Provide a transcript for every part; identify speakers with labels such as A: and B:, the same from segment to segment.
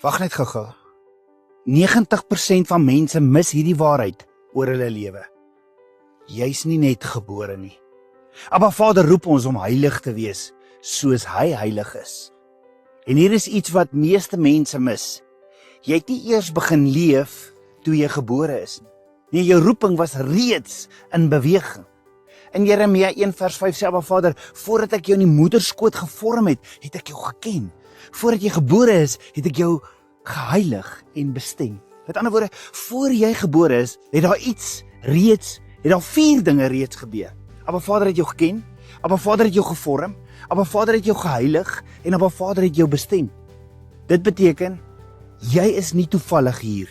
A: Wag net gou-gou. 90% van mense mis hierdie waarheid oor hulle lewe. Jy's nie net gebore nie. Abba Vader roep ons om heilig te wees, soos hy heilig is. En hier is iets wat meeste mense mis. Jy het nie eers begin leef toe jy gebore is nie. Nee, jou roeping was reeds in beweging. In Jeremia 1:5 sê Abba Vader, voordat ek jou in die moederskoot gevorm het, het ek jou geken. Voordat jy gebore is, het ek jou geheilig en bestem. Met ander woorde, voor jy gebore is, het daar 4 dinge reeds gebeur. Abba Vader het jou geken, Abba Vader het jou gevorm, Abba Vader het jou geheilig en Abba Vader het jou bestem. Dit beteken, jy is nie toevallig hier,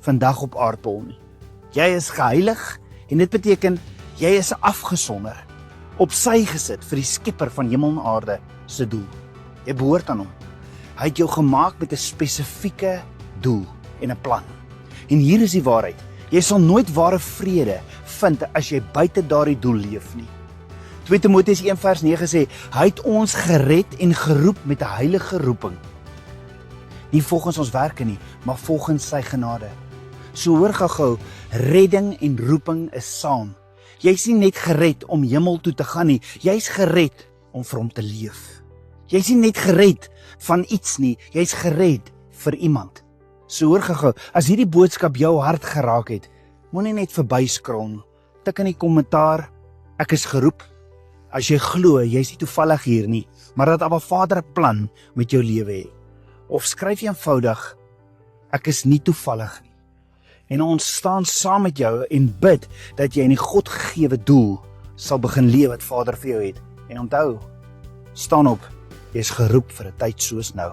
A: vandag op aardbol nie. Jy is geheilig en dit beteken, jy is afgesonder, op sy gesit vir die skepper van hemel en aarde se doel. Jy behoort aan hom. Hy het jou gemaak met 'n spesifieke doel en 'n plan. En hier is die waarheid. Jy sal nooit ware vrede vind as jy buite daardie doel leef nie. 2 Timoteus 1:9 sê, hy het ons gered en geroep met 'n heilige roeping. Nie volgens ons werke nie, maar volgens sy genade. So hoor gou, redding en roeping is saam. Jy's nie net gered om hemel toe te gaan nie, jy's gered om vir hom te leef. Jy's nie net gered van iets nie, jy's gered vir iemand. So hoor gou, as hierdie boodskap jou hart geraak het, moenie net verbyskrol. Tik in die kommentaar, ek is geroep. As jy glo, jy's nie toevallig hier nie, maar dat Abba Vader 'n plan met jou lewe het. Of skryf eenvoudig, ek is nie toevallig nie. En ons staan saam met jou en bid dat jy in die Godgegewe doel sal begin leef wat Vader vir jou het. En onthou, staan op, jy is geroep vir 'n tyd soos nou.